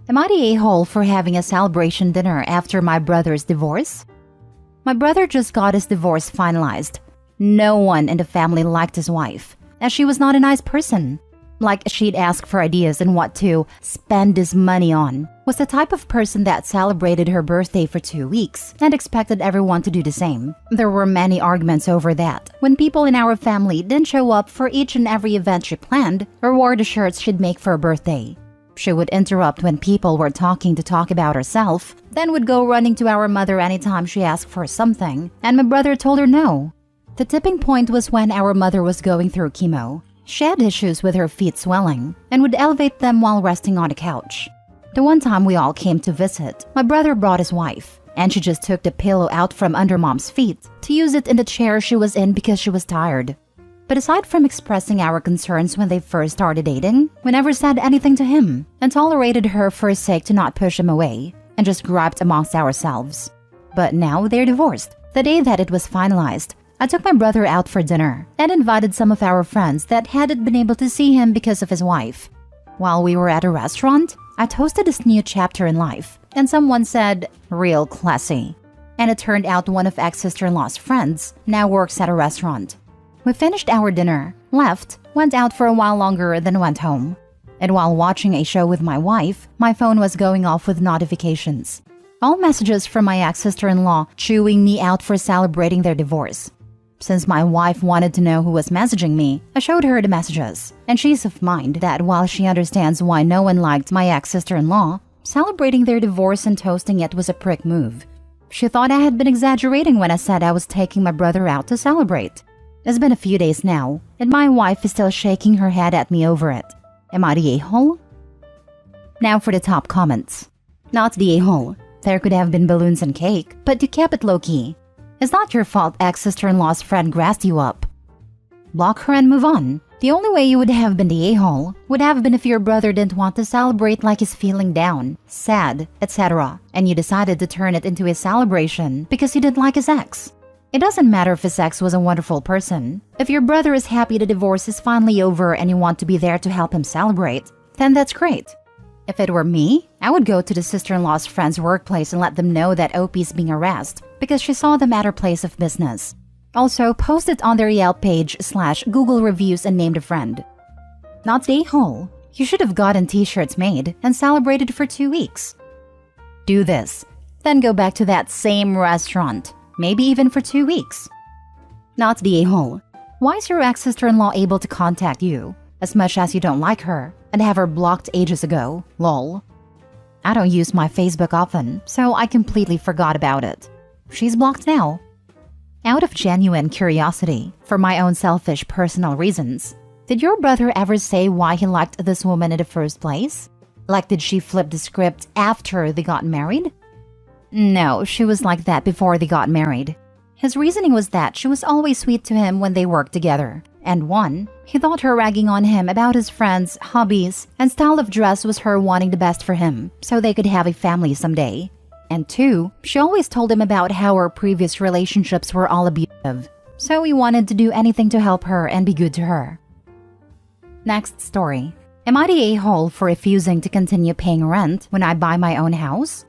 Am I the a-hole for having a celebration dinner after my brother's divorce? My brother just got his divorce finalized. No one in the family liked his wife, as she was not a nice person. Like she'd ask for ideas on what to spend his money on, was the type of person that celebrated her birthday for 2 weeks and expected everyone to do the same. There were many arguments over that when people in our family didn't show up for each and every event she planned or wore the shirts she'd make for her birthday. She would interrupt when people were talking to talk about herself, then would go running to our mother anytime she asked for something, and my brother told her no. The tipping point was when our mother was going through chemo. She had issues with her feet swelling and would elevate them while resting on the couch. The one time we all came to visit, my brother brought his wife, and she just took the pillow out from under mom's feet to use it in the chair she was in because she was tired. But aside from expressing our concerns when they first started dating, we never said anything to him and tolerated her for his sake to not push him away and just griped amongst ourselves. But now they're divorced. The day that it was finalized, I took my brother out for dinner and invited some of our friends that hadn't been able to see him because of his wife. While we were at a restaurant, I toasted this new chapter in life, and someone said, "Real classy." And it turned out one of ex-sister-in-law's friends now works at a restaurant. We finished our dinner, left, went out for a while longer, then went home. And while watching a show with my wife, my phone was going off with notifications. All messages from my ex-sister-in-law chewing me out for celebrating their divorce. Since my wife wanted to know who was messaging me, I showed her the messages, and she's of mind that while she understands why no one liked my ex-sister-in-law, celebrating their divorce and toasting it was a prick move. She thought I had been exaggerating when I said I was taking my brother out to celebrate. It's been a few days now, and my wife is still shaking her head at me over it. Am I the a-hole? Now for the top comments. Not the a-hole. There could have been balloons and cake, but you kept it low-key. It's not your fault ex-sister-in-law's friend grassed you up. Block her and move on. The only way you would have been the a-hole would have been if your brother didn't want to celebrate like he's feeling down, sad, etc. and you decided to turn it into a celebration because you didn't like his ex. It doesn't matter if his ex was a wonderful person. If your brother is happy the divorce is finally over and you want to be there to help him celebrate, then that's great. If it were me, I would go to the sister-in-law's friend's workplace and let them know that OP is being harassed because she saw them at her place of business. Also, post it on their Yelp page/Google reviews and named a friend. Not the a-hole. You should have gotten t-shirts made and celebrated for 2 weeks. Do this, then go back to that same restaurant, maybe even for 2 weeks. Not the a-hole. Why is your ex-sister-in-law able to contact you, as much as you don't like her, and have her blocked ages ago? Lol. I don't use my Facebook often, so I completely forgot about it. She's blocked now. Out of genuine curiosity, for my own selfish personal reasons, did your brother ever say why he liked this woman in the first place? Like, did she flip the script after they got married? No, she was like that before they got married. His reasoning was that she was always sweet to him when they worked together. And one, he thought her ragging on him about his friends, hobbies, and style of dress was her wanting the best for him, so they could have a family someday. And two, she always told him about how her previous relationships were all abusive, so he wanted to do anything to help her and be good to her. Next story. Am I the a-hole for refusing to continue paying rent when I buy my own house?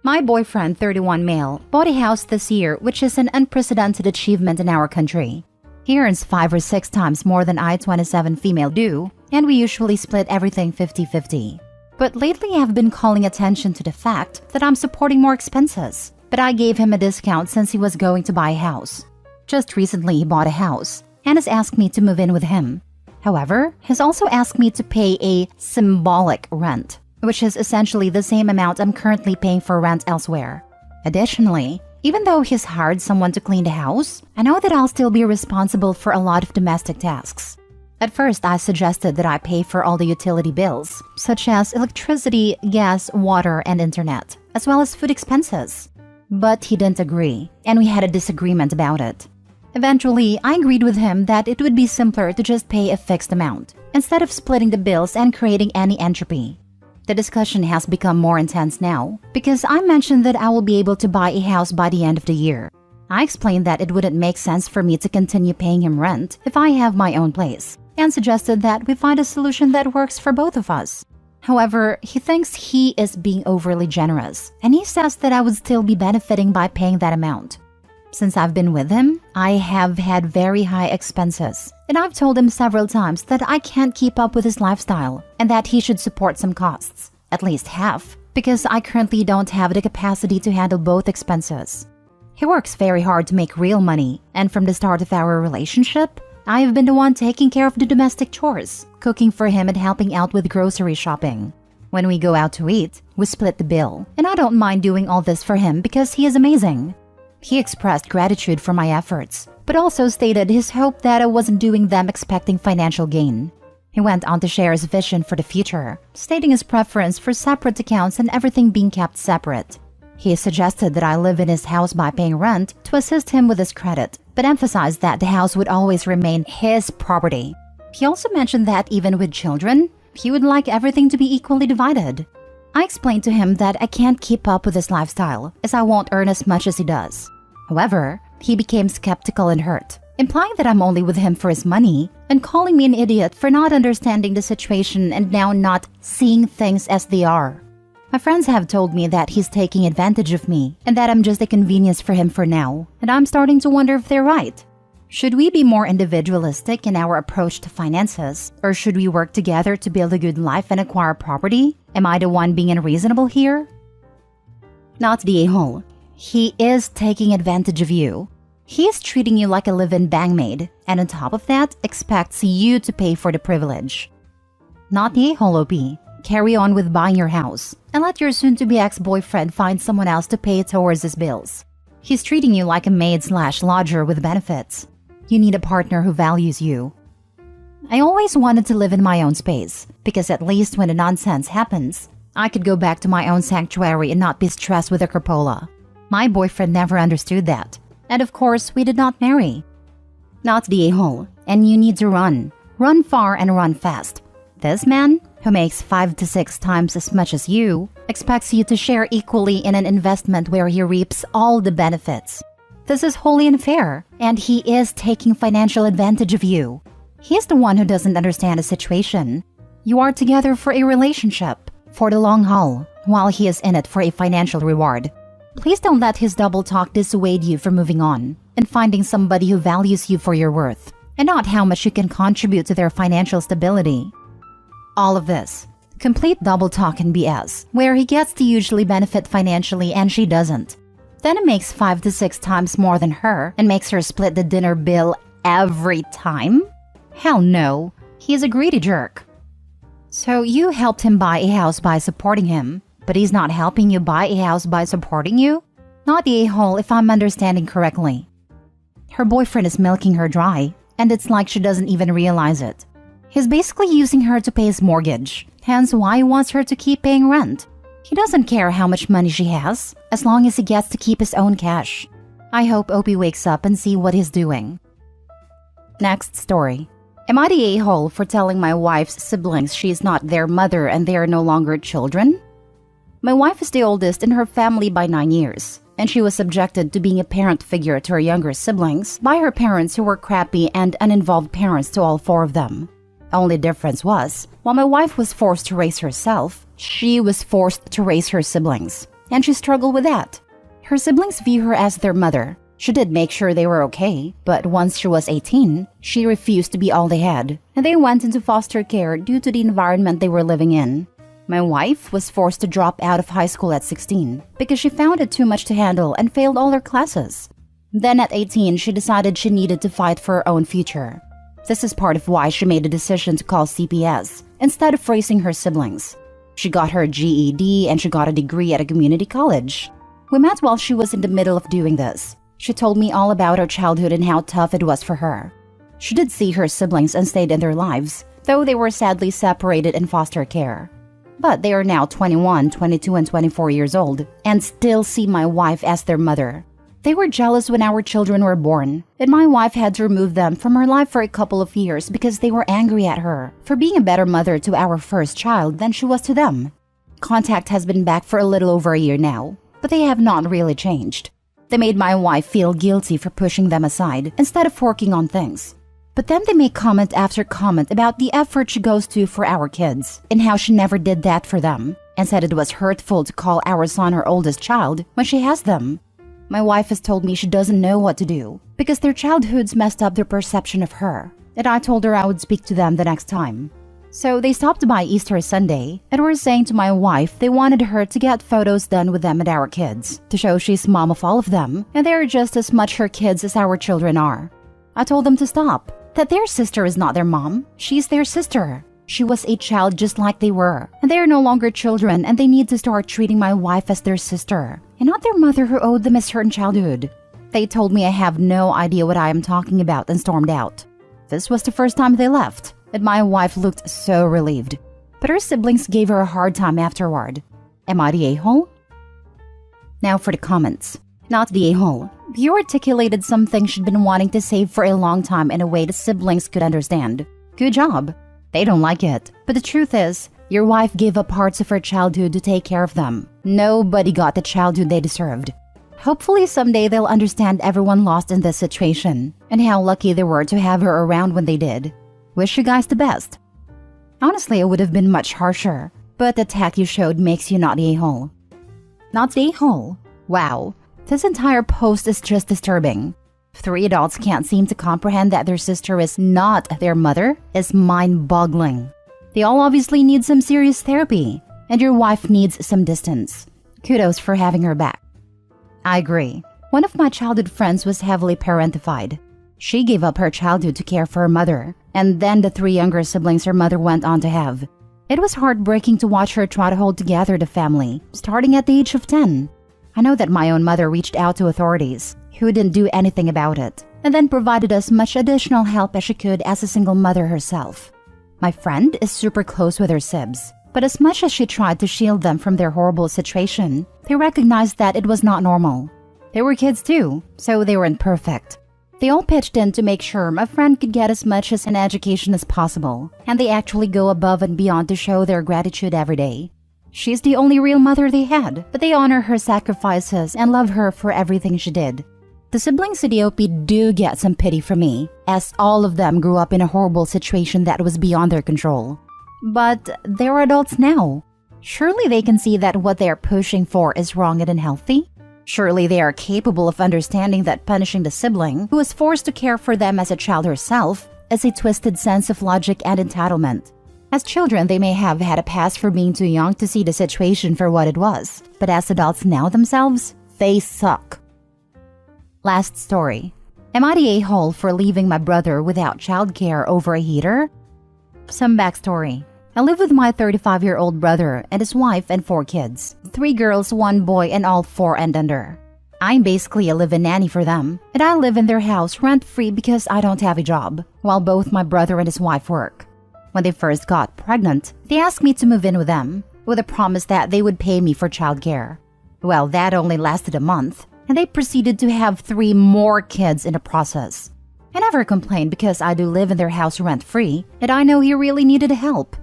My boyfriend, 31 male, bought a house this year, which is an unprecedented achievement in our country. He earns 5 or 6 times more than I, 27 female, do, and we usually split everything 50-50. But lately I've been calling attention to the fact that I'm supporting more expenses, but I gave him a discount since he was going to buy a house. Just recently he bought a house and has asked me to move in with him. However, he's also asked me to pay a symbolic rent, which is essentially the same amount I'm currently paying for rent elsewhere. Additionally, even though he's hired someone to clean the house, I know that I'll still be responsible for a lot of domestic tasks. At first, I suggested that I pay for all the utility bills, such as electricity, gas, water, and internet, as well as food expenses. But he didn't agree, and we had a disagreement about it. Eventually, I agreed with him that it would be simpler to just pay a fixed amount, instead of splitting the bills and creating any entropy. The discussion has become more intense now, because I mentioned that I will be able to buy a house by the end of the year. I explained that it wouldn't make sense for me to continue paying him rent if I have my own place, and suggested that we find a solution that works for both of us. However, he thinks he is being overly generous, and he says that I would still be benefiting by paying that amount. Since I've been with him, I have had very high expenses, and I've told him several times that I can't keep up with his lifestyle and that he should support some costs, at least half, because I currently don't have the capacity to handle both expenses. He works very hard to make real money, and from the start of our relationship, I have been the one taking care of the domestic chores, cooking for him and helping out with grocery shopping. When we go out to eat, we split the bill, and I don't mind doing all this for him because he is amazing. He expressed gratitude for my efforts, but also stated his hope that I wasn't doing them expecting financial gain. He went on to share his vision for the future, stating his preference for separate accounts and everything being kept separate. He suggested that I live in his house by paying rent to assist him with his credit, but emphasized that the house would always remain his property. He also mentioned that even with children, he would like everything to be equally divided. I explained to him that I can't keep up with his lifestyle, as I won't earn as much as he does. However, he became skeptical and hurt, implying that I'm only with him for his money and calling me an idiot for not understanding the situation and now not seeing things as they are. My friends have told me that he's taking advantage of me and that I'm just a convenience for him for now, and I'm starting to wonder if they're right. Should we be more individualistic in our approach to finances, or should we work together to build a good life and acquire property? Am I the one being unreasonable here? Not the a-hole. He is taking advantage of you. He is treating you like a live-in bangmaid, and on top of that, expects you to pay for the privilege. Not the a-hole, OP. Carry on with buying your house, and let your soon-to-be ex-boyfriend find someone else to pay towards his bills. He's treating you like a maid/lodger with benefits. You need a partner who values you. I always wanted to live in my own space, because at least when the nonsense happens, I could go back to my own sanctuary and not be stressed with a crapola. My boyfriend never understood that, and of course, we did not marry. Not the a-hole, and you need to run. Run far and run fast. This man, who makes 5 to 6 times as much as you, expects you to share equally in an investment where he reaps all the benefits. This is wholly unfair, and he is taking financial advantage of you. He is the one who doesn't understand the situation. You are together for a relationship, for the long haul, while he is in it for a financial reward. Please don't let his double talk dissuade you from moving on and finding somebody who values you for your worth, and not how much you can contribute to their financial stability. All of this, complete double talk and BS, where he gets to usually benefit financially and she doesn't. Then it makes 5 to 6 times more than her and makes her split the dinner bill every time? Hell no, he's a greedy jerk. So you helped him buy a house by supporting him, but he's not helping you buy a house by supporting you? Not the a-hole if I'm understanding correctly. Her boyfriend is milking her dry, and it's like she doesn't even realize it. He's basically using her to pay his mortgage, hence why he wants her to keep paying rent. He doesn't care how much money she has, as long as he gets to keep his own cash. I hope Opie wakes up and see what he's doing. Next story. Am I the a-hole for telling my wife's siblings she is not their mother and they are no longer children? My wife is the oldest in her family by 9 years, and she was subjected to being a parent figure to her younger siblings by her parents who were crappy and uninvolved parents to all 4 of them. Only difference was, while my wife was forced to raise herself, she was forced to raise her siblings, and she struggled with that. Her siblings view her as their mother. She did make sure they were okay, but once she was 18, she refused to be all they had, and they went into foster care due to the environment they were living in. My wife was forced to drop out of high school at 16 because she found it too much to handle and failed all her classes. Then at 18, she decided she needed to fight for her own future. This is part of why she made the decision to call CPS instead of raising her siblings. She got her GED and she got a degree at a community college. We met while she was in the middle of doing this. She told me all about her childhood and how tough it was for her. She did see her siblings and stayed in their lives, though they were sadly separated in foster care. But they are now 21, 22, and 24 years old and still see my wife as their mother. They were jealous when our children were born, and my wife had to remove them from her life for a couple of years because they were angry at her for being a better mother to our first child than she was to them. Contact has been back for a little over a year now, but they have not really changed. They made my wife feel guilty for pushing them aside instead of working on things. But then they make comment after comment about the effort she goes to for our kids and how she never did that for them, and said it was hurtful to call our son her oldest child when she has them. My wife has told me she doesn't know what to do because their childhoods messed up their perception of her, and I told her I would speak to them the next time. So they stopped by Easter Sunday and were saying to my wife they wanted her to get photos done with them and our kids to show she's mom of all of them and they're just as much her kids as our children are. I told them to stop, that their sister is not their mom, she's their sister. She was a child just like they were, and they are no longer children and they need to start treating my wife as their sister and not their mother who owed them a certain childhood. They told me I have no idea what I am talking about and stormed out. This was the first time they left, and my wife looked so relieved. But her siblings gave her a hard time afterward. Am I the a-hole? Now for the comments. Not the a-hole. You articulated something she'd been wanting to say for a long time in a way the siblings could understand. Good job. They don't like it. But the truth is, your wife gave up parts of her childhood to take care of them. Nobody got the childhood they deserved. Hopefully someday they'll understand everyone lost in this situation and how lucky they were to have her around when they did. Wish you guys the best. Honestly, it would have been much harsher, but the tact you showed makes you not the a-hole. Not the a-hole? Wow, this entire post is just disturbing. 3 adults can't seem to comprehend that their sister is not their mother is mind-boggling. They all obviously need some serious therapy, and your wife needs some distance. Kudos for having her back. I agree. One of my childhood friends was heavily parentified. She gave up her childhood to care for her mother, and then the 3 younger siblings her mother went on to have. It was heartbreaking to watch her try to hold together the family, starting at the age of 10. I know that my own mother reached out to authorities, who didn't do anything about it, and then provided us much additional help as she could as a single mother herself. My friend is super close with her sibs, but as much as she tried to shield them from their horrible situation, they recognized that it was not normal. They were kids too, so they weren't perfect. They all pitched in to make sure my friend could get as much as an education as possible, and they actually go above and beyond to show their gratitude every day. She's the only real mother they had, but they honor her sacrifices and love her for everything she did. The siblings at the OP do get some pity from me, as all of them grew up in a horrible situation that was beyond their control. But they're adults now. Surely they can see that what they're pushing for is wrong and unhealthy? Surely they are capable of understanding that punishing the sibling, who was forced to care for them as a child herself, is a twisted sense of logic and entitlement. As children, they may have had a past for being too young to see the situation for what it was, but as adults now themselves, they suck. Last story. Am I the a-hole for leaving my brother without childcare over a heater? Some backstory. I live with my 35-year-old brother and his wife and 4 kids, 3 girls, 1 boy, and all 4 and under. I'm basically a live-in nanny for them, and I live in their house rent-free because I don't have a job, while both my brother and his wife work. When they first got pregnant, they asked me to move in with them, with a promise that they would pay me for childcare. Well, that only lasted a month, and they proceeded to have 3 more kids in the process. I never complained because I do live in their house rent-free, and I know he really needed help.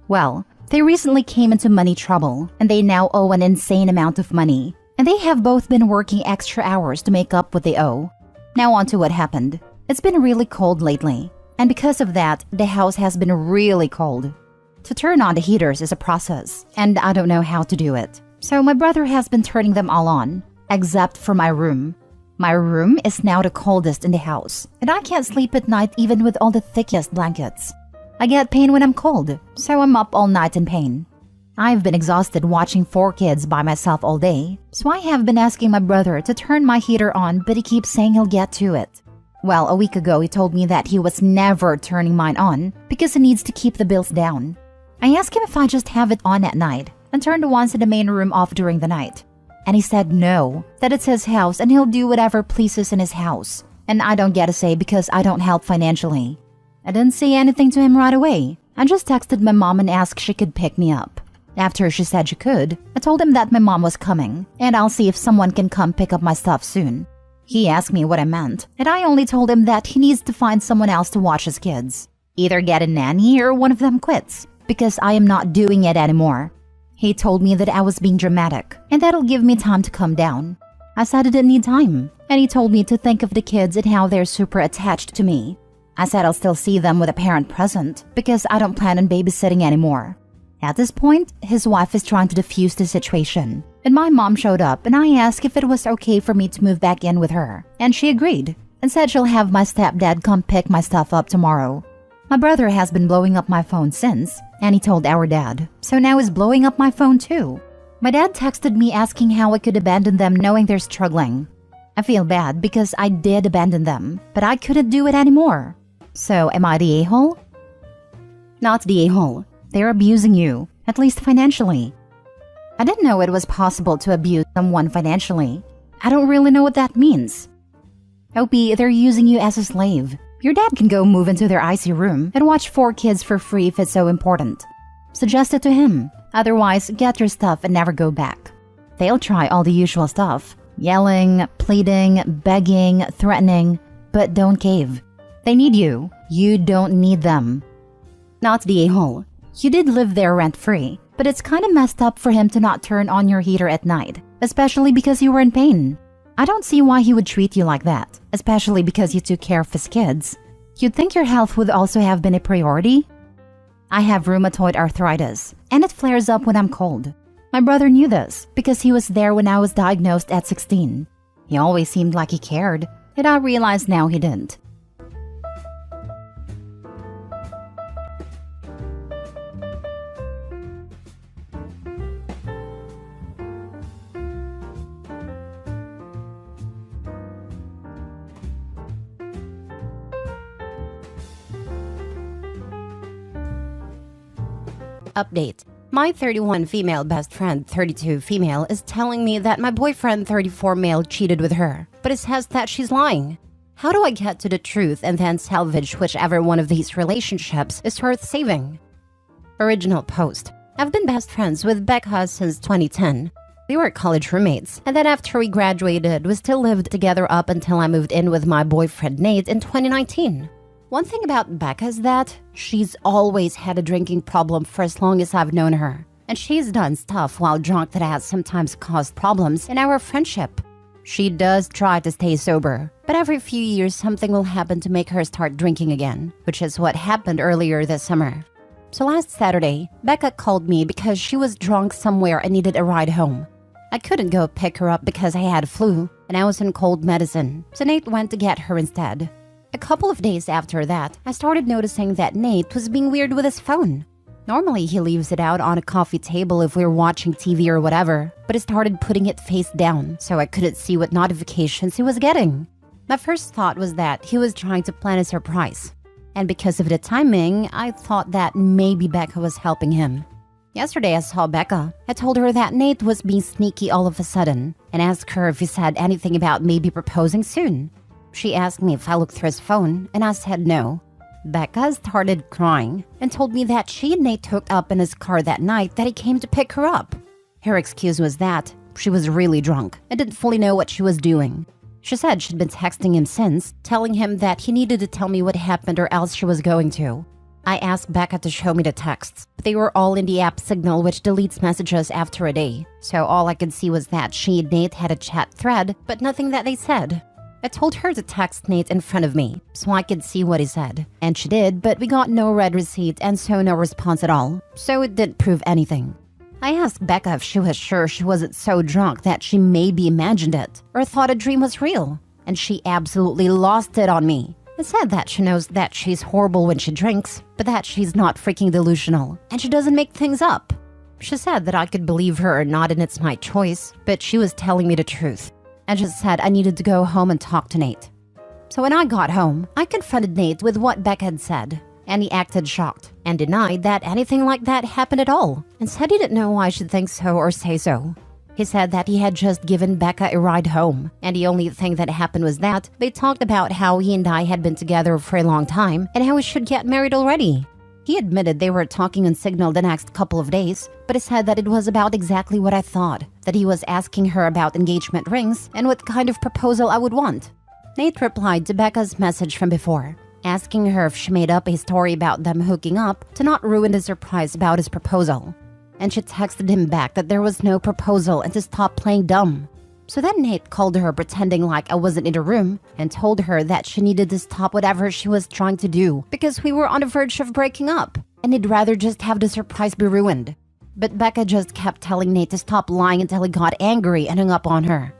Well, they recently came into money trouble, and they now owe an insane amount of money, and they have both been working extra hours to make up what they owe. Now on to what happened. It's been really cold lately, and because of that, the house has been really cold. To turn on the heaters is a process, and I don't know how to do it. So my brother has been turning them all on, except for my room. My room is now the coldest in the house, and I can't sleep at night even with all the thickest blankets. I get pain when I'm cold, so I'm up all night in pain. I've been exhausted watching 4 kids by myself all day, so I have been asking my brother to turn my heater on, but he keeps saying he'll get to it. Well, a week ago he told me that he was never turning mine on because he needs to keep the bills down. I asked him if I just have it on at night and turn the ones in the main room off during the night. And he said no, that it's his house and he'll do whatever pleases in his house, and I don't get a say because I don't help financially. I didn't say anything to him right away. I just texted my mom and asked if she could pick me up. After she said she could, I told him that my mom was coming, and I'll see if someone can come pick up my stuff soon. He asked me what I meant, and I only told him that he needs to find someone else to watch his kids. Either get a nanny or one of them quits, because I am not doing it anymore. He told me that I was being dramatic, and that'll give me time to calm down. I said I didn't need time, and he told me to think of the kids and how they're super attached to me. I said I'll still see them with a parent present because I don't plan on babysitting anymore. At this point, his wife is trying to defuse the situation, and my mom showed up and I asked if it was okay for me to move back in with her, and she agreed and said she'll have my stepdad come pick my stuff up tomorrow. My brother has been blowing up my phone since, and he told our dad, so now he's blowing up my phone too. My dad texted me asking how I could abandon them knowing they're struggling. I feel bad because I did abandon them, but I couldn't do it anymore. So am I the a-hole? Not the a-hole. They're abusing you, at least financially. I didn't know it was possible to abuse someone financially. I don't really know what that means. Opie, they're using you as a slave. Your dad can go move into their icy room and watch 4 kids for free if it's so important. Suggest it to him. Otherwise, get your stuff and never go back. They'll try all the usual stuff. Yelling, pleading, begging, threatening. But don't cave. They need you. You don't need them. Not the a-hole. You did live there rent-free, but it's kind of messed up for him to not turn on your heater at night, especially because you were in pain. I don't see why he would treat you like that, especially because you took care of his kids. You'd think your health would also have been a priority? I have rheumatoid arthritis, and it flares up when I'm cold. My brother knew this because he was there when I was diagnosed at 16. He always seemed like he cared, and I realize now he didn't. Update. My 31 female best friend 32 female is telling me that my boyfriend 34 male cheated with her, but it says that she's lying. How do I get to the truth and then salvage whichever one of these relationships is worth saving? Original post. I've been best friends with Becca since 2010. We were college roommates, and then after we graduated, we still lived together up until I moved in with my boyfriend Nate in 2019. One thing about Becca is that she's always had a drinking problem for as long as I've known her. And she's done stuff while drunk that has sometimes caused problems in our friendship. She does try to stay sober, but every few years something will happen to make her start drinking again, which is what happened earlier this summer. So last Saturday, Becca called me because she was drunk somewhere and needed a ride home. I couldn't go pick her up because I had flu and I was in cold medicine, so Nate went to get her instead. A couple of days after that, I started noticing that Nate was being weird with his phone. Normally, he leaves it out on a coffee table if we're watching TV or whatever, but he started putting it face down, so I couldn't see what notifications he was getting. My first thought was that he was trying to plan a surprise. And because of the timing, I thought that maybe Becca was helping him. Yesterday, I saw Becca. I told her that Nate was being sneaky all of a sudden, and asked her if he said anything about maybe proposing soon. She asked me if I looked through his phone, and I said no. Becca started crying and told me that she and Nate hooked up in his car that night that he came to pick her up. Her excuse was that she was really drunk and didn't fully know what she was doing. She said she'd been texting him since, telling him that he needed to tell me what happened or else she was going to. I asked Becca to show me the texts, but they were all in the app Signal, which deletes messages after a day. So all I could see was that she and Nate had a chat thread, but nothing that they said. I told her to text Nate in front of me so I could see what he said. And she did, but we got no read receipt and so no response at all. So it didn't prove anything. I asked Becca if she was sure she wasn't so drunk that she maybe imagined it or thought a dream was real. And she absolutely lost it on me. And said that she knows that she's horrible when she drinks, but that she's not freaking delusional and she doesn't make things up. She said that I could believe her or not and it's my choice, but she was telling me the truth. I just said I needed to go home and talk to Nate. So when I got home, I confronted Nate with what Becca had said, and he acted shocked and denied that anything like that happened at all, and said he didn't know why I should think so or say so. He said that he had just given Becca a ride home, and the only thing that happened was that they talked about how he and I had been together for a long time and how we should get married already. He admitted they were talking on Signal the next couple of days, but he said that it was about exactly what I thought, that he was asking her about engagement rings and what kind of proposal I would want. Nate replied to Becca's message from before, asking her if she made up a story about them hooking up to not ruin the surprise about his proposal. And she texted him back that there was no proposal and to stop playing dumb. So then Nate called her pretending like I wasn't in the room and told her that she needed to stop whatever she was trying to do because we were on the verge of breaking up and he'd rather just have the surprise be ruined. But Becca just kept telling Nate to stop lying until he got angry and hung up on her.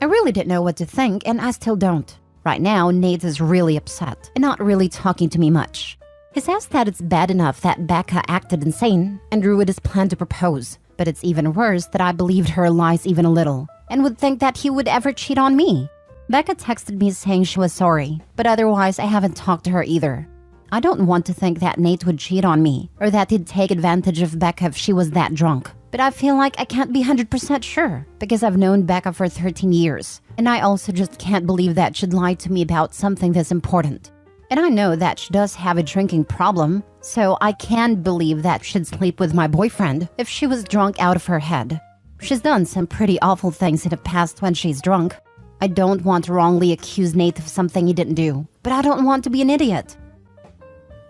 I really didn't know what to think, and I still don't. Right now, Nate is really upset and not really talking to me much. He says that it's bad enough that Becca acted insane and ruined his plan to propose, but it's even worse that I believed her lies even a little and would think that he would ever cheat on me. Becca texted me saying she was sorry, but otherwise I haven't talked to her either. I don't want to think that Nate would cheat on me or that he'd take advantage of Becca if she was that drunk. But I feel like I can't be 100% sure because I've known Becca for 13 years. And I also just can't believe that she'd lie to me about something this important. And I know that she does have a drinking problem, so I can believe that she'd sleep with my boyfriend if she was drunk out of her head. She's done some pretty awful things in the past when she's drunk. I don't want to wrongly accuse Nate of something he didn't do, but I don't want to be an idiot.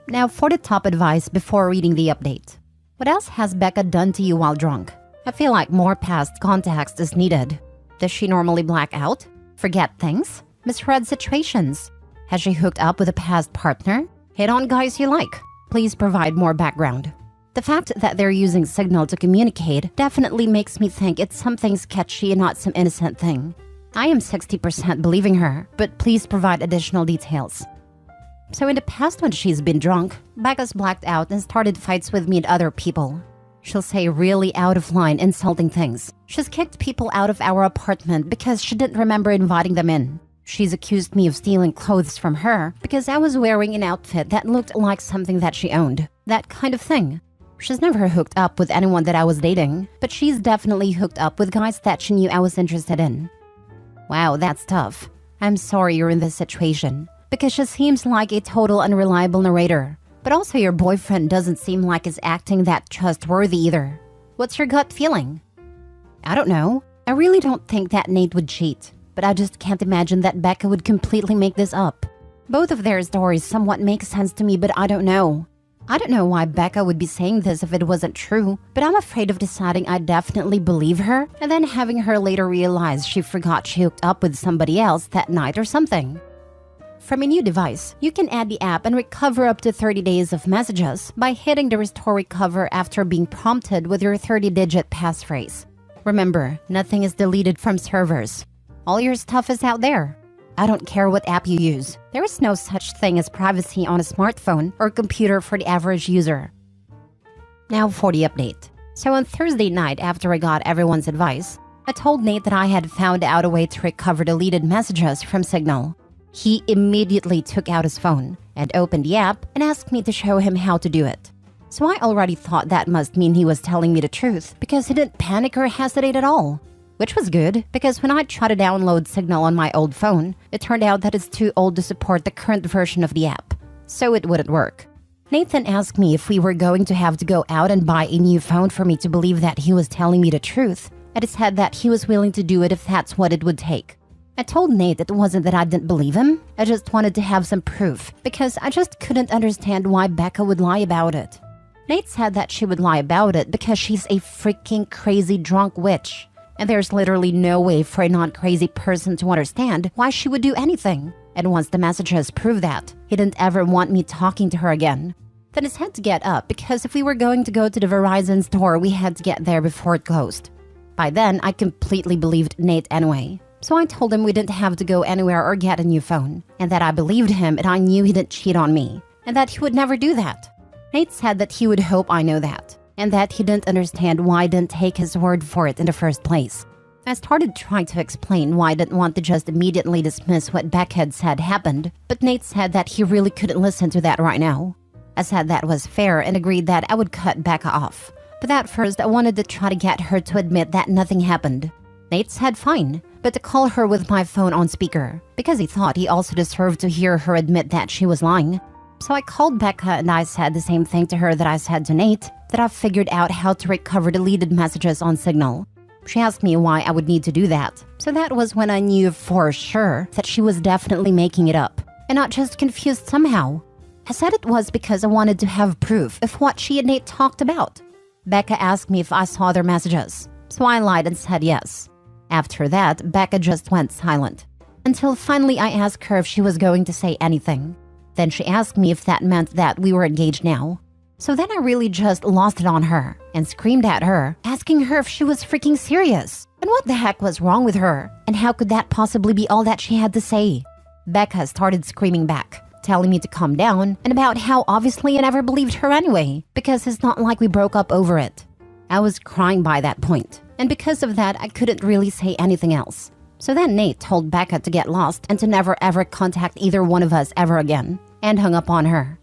Now for the top advice before reading the update. What else has Becca done to you while drunk? I feel like more past context is needed. Does she normally black out? Forget things? Misread situations? Has she hooked up with a past partner? Hit on guys you like? Please provide more background. The fact that they're using Signal to communicate definitely makes me think it's something sketchy and not some innocent thing. I am 60% believing her, but please provide additional details. So in the past when she's been drunk, Becca's blacked out and started fights with me and other people. She'll say really out of line, insulting things. She's kicked people out of our apartment because she didn't remember inviting them in. She's accused me of stealing clothes from her because I was wearing an outfit that looked like something that she owned. That kind of thing. She's never hooked up with anyone that I was dating, but she's definitely hooked up with guys that she knew I was interested in. Wow, that's tough. I'm sorry you're in this situation, because she seems like a total unreliable narrator. But also your boyfriend doesn't seem like he's acting that trustworthy either. What's your gut feeling? I don't know. I really don't think that Nate would cheat, but I just can't imagine that Becca would completely make this up. Both of their stories somewhat make sense to me, but I don't know. I don't know why Becca would be saying this if it wasn't true, but I'm afraid of deciding I definitely believe her and then having her later realize she forgot she hooked up with somebody else that night or something. From a new device, you can add the app and recover up to 30 days of messages by hitting the Restore Recover after being prompted with your 30-digit passphrase. Remember, nothing is deleted from servers. All your stuff is out there. I don't care what app you use. There is no such thing as privacy on a smartphone or computer for the average user. Now for the update. So on Thursday night after I got everyone's advice, I told Nate that I had found out a way to recover deleted messages from Signal. He immediately took out his phone and opened the app and asked me to show him how to do it. So I already thought that must mean he was telling me the truth because he didn't panic or hesitate at all. Which was good, because when I tried to download Signal on my old phone, it turned out that it's too old to support the current version of the app, so it wouldn't work. Nathan asked me if we were going to have to go out and buy a new phone for me to believe that he was telling me the truth, and he said that he was willing to do it if that's what it would take. I told Nate it wasn't that I didn't believe him, I just wanted to have some proof, because I just couldn't understand why Becca would lie about it. Nate said that she would lie about it because she's a freaking crazy drunk witch. And there's literally no way for a non-crazy person to understand why she would do anything. And once the messages prove that, he didn't ever want me talking to her again. Then he had to get up because if we were going to go to the Verizon store, we had to get there before it closed. By then, I completely believed Nate anyway. So I told him we didn't have to go anywhere or get a new phone, and that I believed him and I knew he didn't cheat on me, and that he would never do that. Nate said that he would hope I know that, and that he didn't understand why I didn't take his word for it in the first place. I started trying to explain why I didn't want to just immediately dismiss what Beck had said happened, but Nate said that he really couldn't listen to that right now. I said that was fair and agreed that I would cut Becca off. But at first, I wanted to try to get her to admit that nothing happened. Nate said fine, but to call her with my phone on speaker, because he thought he also deserved to hear her admit that she was lying. So I called Becca and I said the same thing to her that I said to Nate, that I figured out how to recover deleted messages on Signal. She asked me why I would need to do that, so that was when I knew for sure that she was definitely making it up, and not just confused somehow. I said it was because I wanted to have proof of what she and Nate talked about. Becca asked me if I saw their messages, so I lied and said yes. After that, Becca just went silent. Until finally I asked her if she was going to say anything. Then she asked me if that meant that we were engaged now. So then I really just lost it on her and screamed at her, asking her if she was freaking serious. And what the heck was wrong with her? And how could that possibly be all that she had to say? Becca started screaming back, telling me to calm down, and about how obviously I never believed her anyway, because it's not like we broke up over it. I was crying by that point, and because of that, I couldn't really say anything else. So then Nate told Becca to get lost and to never ever contact either one of us ever again, and hung up on her.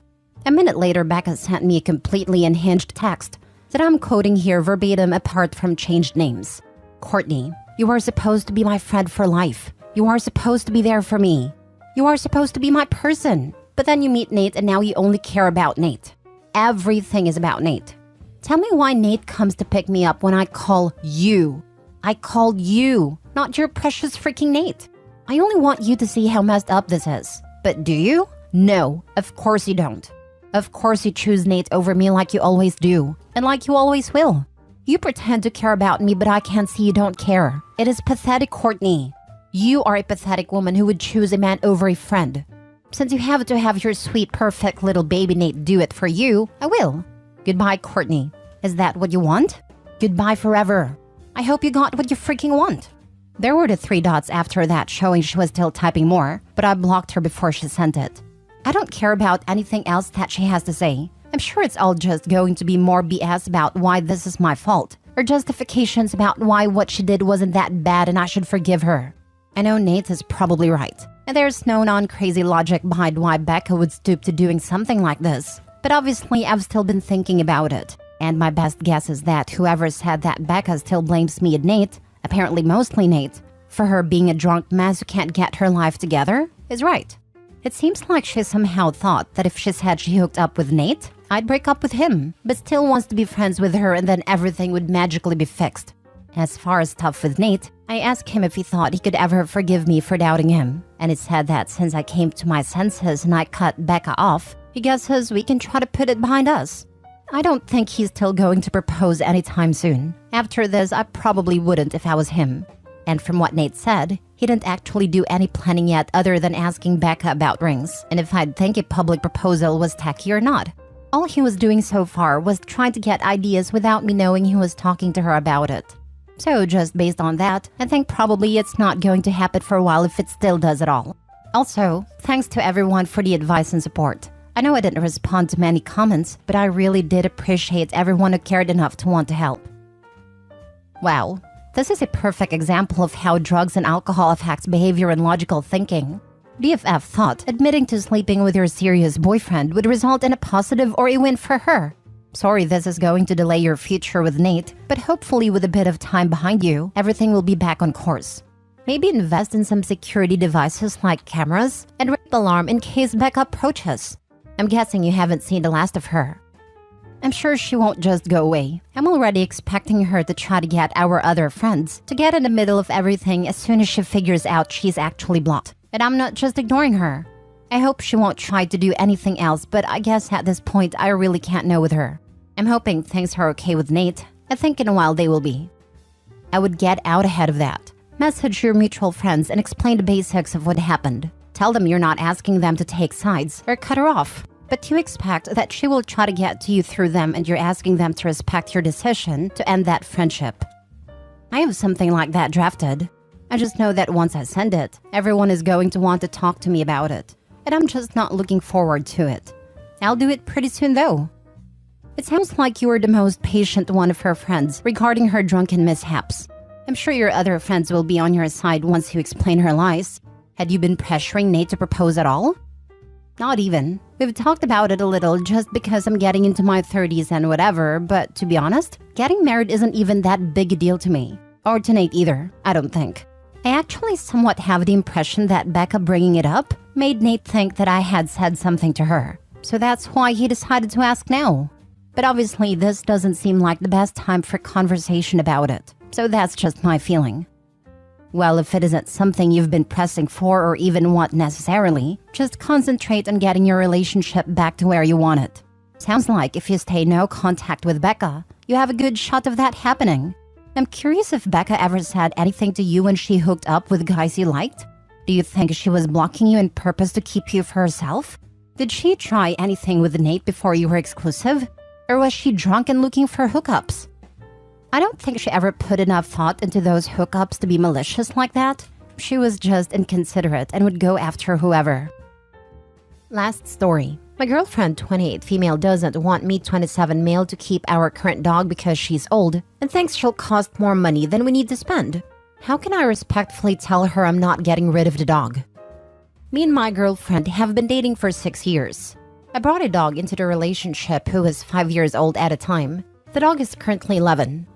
A minute later, Becca sent me a completely unhinged text that I'm quoting here verbatim apart from changed names. Courtney, you are supposed to be my friend for life. You are supposed to be there for me. You are supposed to be my person. But then you meet Nate and now you only care about Nate. Everything is about Nate. Tell me why Nate comes to pick me up when I call you. I called you, not your precious freaking Nate. I only want you to see how messed up this is. But do you? No, of course you don't. Of course you choose Nate over me like you always do, and like you always will. You pretend to care about me, but I can't see you don't care. It is pathetic, Courtney. You are a pathetic woman who would choose a man over a friend. Since you have to have your sweet, perfect little baby Nate do it for you, I will. Goodbye, Courtney. Is that what you want? Goodbye forever. I hope you got what you freaking want. There were the 3 dots after that showing she was still typing more, but I blocked her before she sent it. I don't care about anything else that she has to say. I'm sure it's all just going to be more BS about why this is my fault, or justifications about why what she did wasn't that bad and I should forgive her. I know Nate is probably right, and there's no non-crazy logic behind why Becca would stoop to doing something like this. But obviously I've still been thinking about it, and my best guess is that whoever said that Becca still blames me and Nate, apparently mostly Nate, for her being a drunk mess who can't get her life together, is right. It seems like she somehow thought that if she said she hooked up with Nate, I'd break up with him, but still wants to be friends with her and then everything would magically be fixed. As far as stuff with Nate, I asked him if he thought he could ever forgive me for doubting him, and he said that since I came to my senses and I cut Becca off, he guesses we can try to put it behind us. I don't think he's still going to propose anytime soon. After this, I probably wouldn't if I was him. And from what Nate said, he didn't actually do any planning yet other than asking Becca about rings, and if I'd think a public proposal was tacky or not. All he was doing so far was trying to get ideas without me knowing he was talking to her about it. So just based on that, I think probably it's not going to happen for a while if it still does at all. Also, thanks to everyone for the advice and support. I know I didn't respond to many comments, but I really did appreciate everyone who cared enough to want to help. Wow, this is a perfect example of how drugs and alcohol affects behavior and logical thinking. BFF thought admitting to sleeping with your serious boyfriend would result in a positive or a win for her. Sorry this is going to delay your future with Nate, but hopefully with a bit of time behind you, everything will be back on course. Maybe invest in some security devices like cameras and rape alarm in case Becca approaches. I'm guessing you haven't seen the last of her. I'm sure she won't just go away. I'm already expecting her to try to get our other friends to get in the middle of everything as soon as she figures out she's actually blocked. And I'm not just ignoring her. I hope she won't try to do anything else, but I guess at this point I really can't know with her. I'm hoping things are okay with Nate. I think in a while they will be. I would get out ahead of that. Message your mutual friends and explain the basics of what happened. Tell them you're not asking them to take sides or cut her off, but you expect that she will try to get to you through them and you're asking them to respect your decision to end that friendship. I have something like that drafted. I just know that once I send it, everyone is going to want to talk to me about it, and I'm just not looking forward to it. I'll do it pretty soon though. It sounds like you are the most patient one of her friends regarding her drunken mishaps. I'm sure your other friends will be on your side once you explain her lies. Had you been pressuring Nate to propose at all? Not even. We've talked about it a little just because I'm getting into my 30s and whatever, but to be honest, getting married isn't even that big a deal to me. Or to Nate either, I don't think. I actually somewhat have the impression that Becca bringing it up made Nate think that I had said something to her. So that's why he decided to ask now. But obviously this doesn't seem like the best time for conversation about it. So that's just my feeling. Well, if it isn't something you've been pressing for or even want necessarily, just concentrate on getting your relationship back to where you want it. Sounds like if you stay no contact with Becca, you have a good shot of that happening. I'm curious if Becca ever said anything to you when she hooked up with guys you liked. Do you think she was blocking you on purpose to keep you for herself? Did she try anything with Nate before you were exclusive? Or was she drunk and looking for hookups? I don't think she ever put enough thought into those hookups to be malicious like that. She was just inconsiderate and would go after whoever. Last story. My girlfriend, 28 female, doesn't want me, 27 male, to keep our current dog because she's old and thinks she'll cost more money than we need to spend. How can I respectfully tell her I'm not getting rid of the dog? Me and my girlfriend have been dating for 6 years. I brought a dog into the relationship who was 5 years old at a time. The dog is currently 11.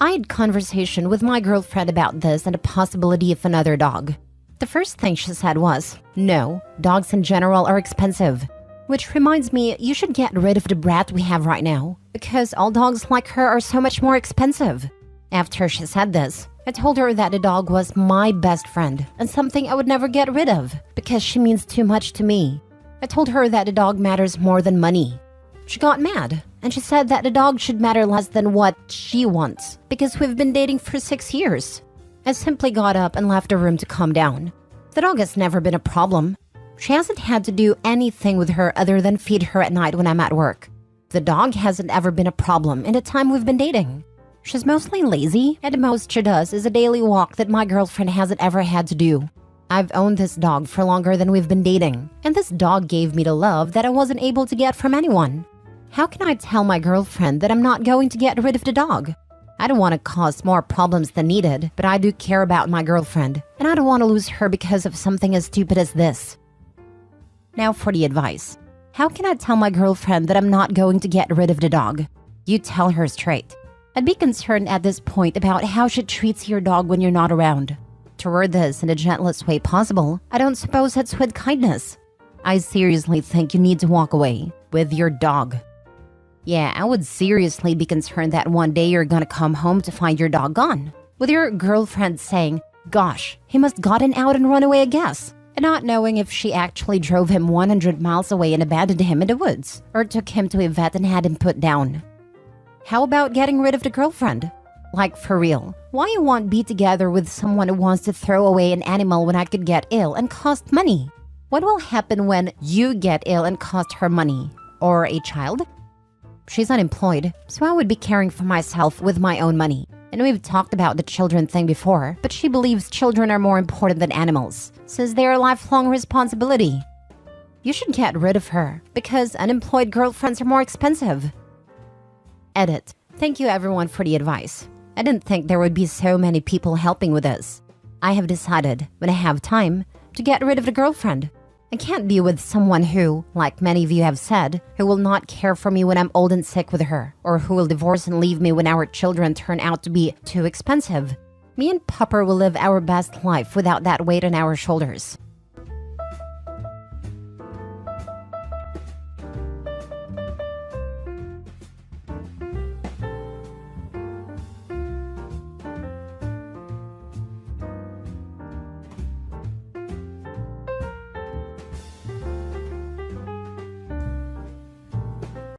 I had conversation with my girlfriend about this and the possibility of another dog. The first thing she said was, no, dogs in general are expensive. Which reminds me, you should get rid of the brat we have right now, because all dogs like her are so much more expensive. After she said this, I told her that the dog was my best friend and something I would never get rid of because she means too much to me. I told her that the dog matters more than money. She got mad, and she said that the dog should matter less than what she wants because we've been dating for 6 years. I simply got up and left the room to calm down. The dog has never been a problem. She hasn't had to do anything with her other than feed her at night when I'm at work. The dog hasn't ever been a problem in the time we've been dating. She's mostly lazy, and the most she does is a daily walk that my girlfriend hasn't ever had to do. I've owned this dog for longer than we've been dating, and this dog gave me the love that I wasn't able to get from anyone. How can I tell my girlfriend that I'm not going to get rid of the dog? I don't want to cause more problems than needed, but I do care about my girlfriend, and I don't want to lose her because of something as stupid as this. Now for the advice. How can I tell my girlfriend that I'm not going to get rid of the dog? You tell her straight. I'd be concerned at this point about how she treats your dog when you're not around. To word this in the gentlest way possible, I don't suppose it's with kindness. I seriously think you need to walk away with your dog. Yeah, I would seriously be concerned that one day you're gonna come home to find your dog gone. With your girlfriend saying, gosh, he must gotten out and run away, I guess. And not knowing if she actually drove him 100 miles away and abandoned him in the woods, or took him to a vet and had him put down. How about getting rid of the girlfriend? Like, for real, why you want be together with someone who wants to throw away an animal when I could get ill and cost money? What will happen when you get ill and cost her money? Or a child? She's unemployed, so I would be caring for myself with my own money. And we've talked about the children thing before, but she believes children are more important than animals, says they're a lifelong responsibility. You should get rid of her, because unemployed girlfriends are more expensive. Edit. Thank you everyone for the advice. I didn't think there would be so many people helping with this. I have decided, when I have time, to get rid of the girlfriend. I can't be with someone who, like many of you have said, who will not care for me when I'm old and sick with her, or who will divorce and leave me when our children turn out to be too expensive. Me and Pupper will live our best life without that weight on our shoulders.